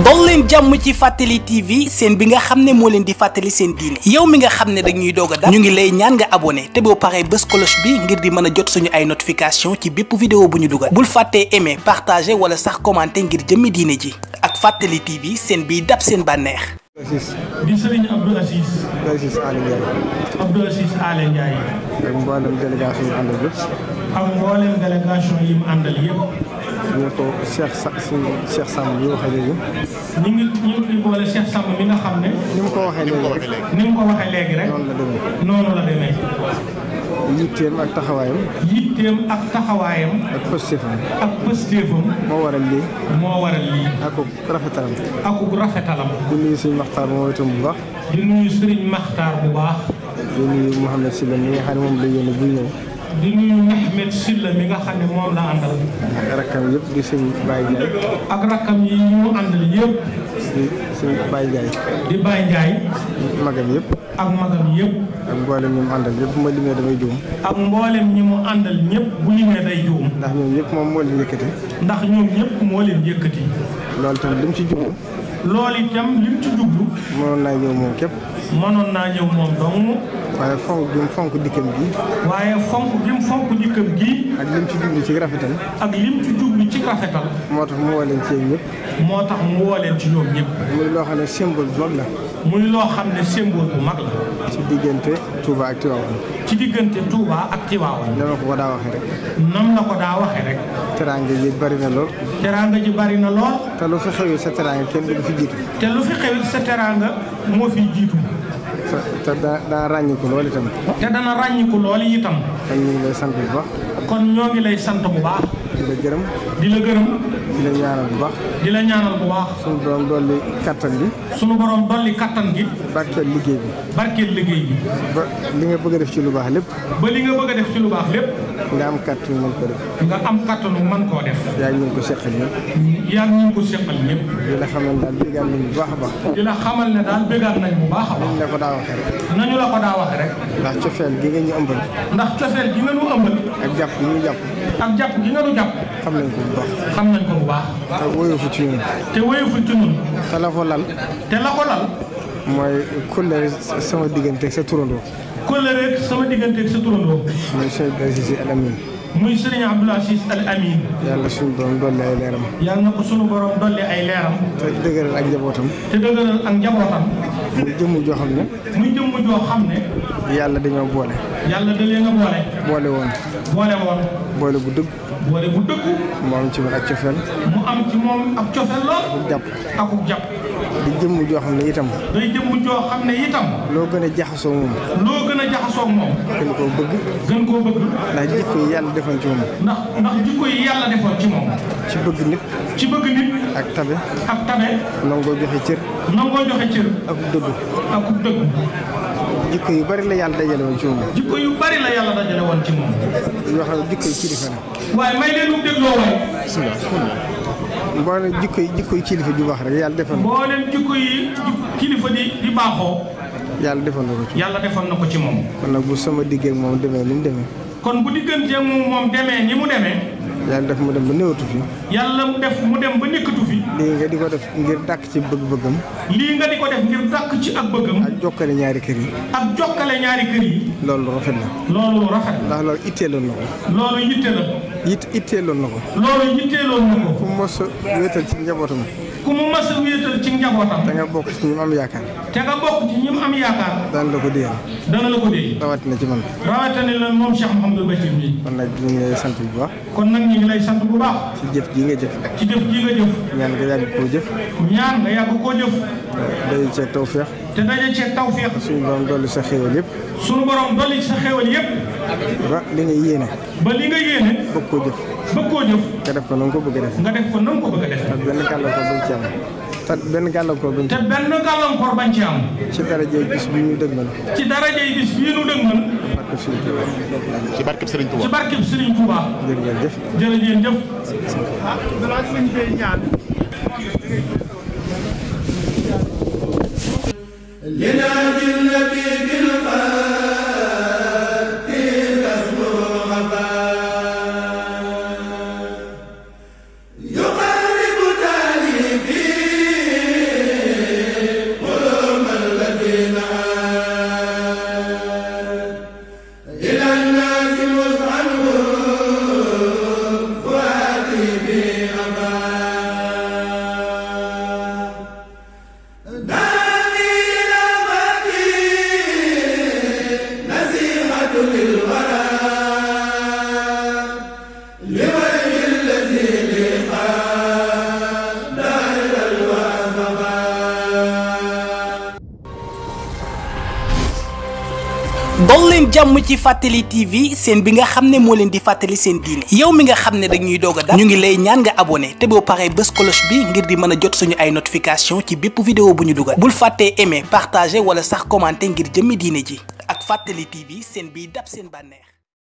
dol leen jàmm ci Fàttali TV seen bi nga xam ne moo leen di fàttali seen diine yow mi nga xam ne dañuy doog a dab ñu ngi lay ñaan nga abonné te boo paree bës cloche bi ngir di mën a jot suñu ay notification ci bépp vidéo bu ñu dugal bul fàttee aimer partager wala sax commenter ngir jëmmi diine ji ak Fàttali TV seen biy dab seen bànneex. di Serigne Abdou Aziz. Abdou Aziz Alé Ndiaye. ak mboolem délégation yi àndal yëpp. ak mboolem délégation yi mu àndal yëpp. ñu ko Cheikh Samb yi waxee léegi. ñu ngi boole Cheikh Samb mi nga xam ne. ni mu ko waxee léegi rek. ni mu ko waxee léegi rek. noonu la demee. yitteem ak taxawaayam. yitteem ak taxawaayam. ak pëstéefam. ak pëstéefam. moo waral lii. moo waral lii. akuk rafetalam. akuk rafetalam. di nuyu Sëriñ Maxtaar moom itam bu baax. di nuyu Sëriñ Maxtaar bu baax. di nuyu Mouhamed Sylla mi nga xam ne moom la yéene buy ñëw. di nuyu Mouhamed Sylla mi nga xam ne moom la àndal. ak rakkam yëpp di sëñ Baye Ndiaye. ak rakkam yi ñu àndal yëpp. di sëñ Baye Ndiaye. di Baye Ndiaye. magam yëpp. ak magam yëpp. ak mboolem ñi mu àndal yëpp bu ma limee damay juum. ak mboolem ñi mu àndal ñëpp bu limee day juum. ndax ñoom ñëpp moom moo leen yëkkati. ndax ñoom ñëpp moo leen yëkkati. loolu tamit li mu ci jublu. loolu itam li mu ci jublu. mënoon naa ñëw moom képp. mënoon naa ñëw moom dong. waaye fonk bi mu fonk dikkam gi. waaye fonk bi mu fonk dikkam gi. ak lim ci jublu ci rafetal. ak lim ci jublu ci rafetal. moo tax mu woo leen ci yéen ñëpp. moo tax mu woo leen ci ñoom ñëpp. muy loo xam ne symbole bu mag la. muy loo xam ne symbole bu mag la. ci diggante Touba ak Tivaouane. ci diggante Touba ak Tivaouane. nam la ko daa waxee rek. nam la ko daa waxee rek. teraanga ji bari na lool. teraanga ji bari na lool. te lu fi xewee sa teraanga kenn du fi jiitu. te lu fi xewee sa teraanga moo fi jiitu. te dana ràññiku lool itam. te dana ràññiku lool itam. kon ñu ngi lay sant bu baax. kon ñoo ngi lay sant bu baax. di la gërëm. di la gërëm. di la ñaanal bu baax. di la ñaanal bu baax. suñu borom dolli kattan bi. suñu borom dolli kattan gi. barkeel liggéey bi. barkeel liggéey bi. ba li nga bëgg a def ci lu baax lépp. ba li nga bëgg a def ci lu baax lépp. nga am kattan mën ko def. nga am kattanu mën koo def. yaa ngi ñu ko seqal ñëpp. yaa ngi ñu ko seqal ñëpp. di la xamal daal bégaat nañu bu baax a baax. di la xamal ne daal bégaat nañ bu baax a baax. nañ la ko daa waxee rek. nañu la ko daa waxee rek. ndax cofeel gi nga ñu ëmbal. ndax cofeel gi nga ñu ëmbal. ak jàpp gi ñu jàpp. ak jàpp gi nga ñu jàpp. xam nañ ko bu baax. xam nañ ko bu baax. te woyofu ci ñun. te woyofu ci ñun. te la ko lal. te la ko lal. mooy kóllëre sama digganteeg sa turandoo. kóllëre sama digganteeg sa turandoo. muy Cheikh Aziz Al Amin. muy Serigne Abdou Aziz Al Amin. yàlla suñu borom dolli ay leeram. yàlla na ko suñu borom dolli ay leeram. te dëgëral ak njabootam. te dëgëral ak njabootam. muy jëmm joo xam ne. muy jëmm joo xam ne. yàlla dañoo boole. yàlla da leen a boole. boole woon. boole woon. boole bu dëgg. boole bu dëggu. mu am ci man ak cofeel. mu am ci moom ak cofeel lool. akuk jàpp. akuk jàpp. di jëmm joo xam ne itam. day jëmm joo xam ne itam. loo gën a jaxasoo moom. loo gën a jaxasoo moom. gën koo bëgg. gën koo bëgg. ndax jikko yi yàlla defoon ci moom. ndax jikko yi yàlla defoon ci moom. ci bëgg nit. ci bëgg nit. ak tabe. ak tabe. nangoo joxe cër. nangoo joxe cër. akuk dëgg. akuk dëgg. jikko yu bari la yàlla dajale woon ci moom. jikko yu bari la yàlla dajale woon ci moom. yoo xam ne jikko yi kilifa la. waaye may leen lu dégloo waay. mboolem jikko yi kilifa ju baax rek yàlla defal na. mboolem jikko yi kilifa di baaxoo. yàlla defal na ko ci. yàlla defal na ko ci moom. kon nag bu sama diggee ak moom demee ni mu demee. kon bu diggantee moom demee ni mu demee. yàlla def mu dem ba néewatu fi. yàlla def mu dem ba nekkatu fi. lii nga di ko def ngir dàkk ci bëgg-bëggam. lii nga di ko def ngir dàkk ci ak bëggam. ak jokkale ñaari kër yi. ak jokkale ñaari kër yi. loolu rafet na. loolu rafet. ndax loolu itteeloon na ko. loolu yitte la. itteeloon na ko. loolu yitteeloon na ko. fu mu mos a wéetal ci njabootam. ku mu mas a wéetal ci njabootam. da nga bokk ci ñi am yaakaar. te nga bokk ci ñi am yaakaar. daan la ko déyal. dana la ko déy. rawatina ci man. rawatina la moom Cheikh Mouhamadou Bachir mi. kon nag ñu ngi lay sant bu baax. kon nag ñu ngi lay sant bu baax. ci jëf ji nga jëf. ci jëf ji nga jëf. ñaan nga yàgg koo jëf. ñaan nga yàgg koo jëf. daje ceeg tawféex. te daje ceeg tawféex. suñu borom dolli sa xéewal yëpp. suñu borom dolli sa xéewal yëpp. ba li nga yéene. ba li nga yéene. bëgg koo jëf. bëgg koo jëf. nga def ko na nga ko bëgg a def. nga def ko na nga ko bëgg a def. ak benn gàllankoor bañ ci am. te benn gàllankoor bañ ci te benn gàllankoor bañ ci am. ci darajey bis bi ñu dëgmal. ci darajey bis bii ñu dëgmal. ci barkeb Serigne Touba. ci barkeb Serigne Touba. jërëjëf. jërëjëf. يقرب تالي في jàmm ci Fàttali TV seen bi nga xam ne moo leen di fàttali seen diine yow mi nga xam ne dañuy doog a dab ñu ngi lay ñaan nga abonné te boo paree bës cloche bi ngir di mën a jot suñu ay notification ci bépp vidéo bu ñu dugal bul fàttee aimer partager wala sax commenter ngir jëmmi diine ji ak Fàttali TV seen biy dab seen bànneex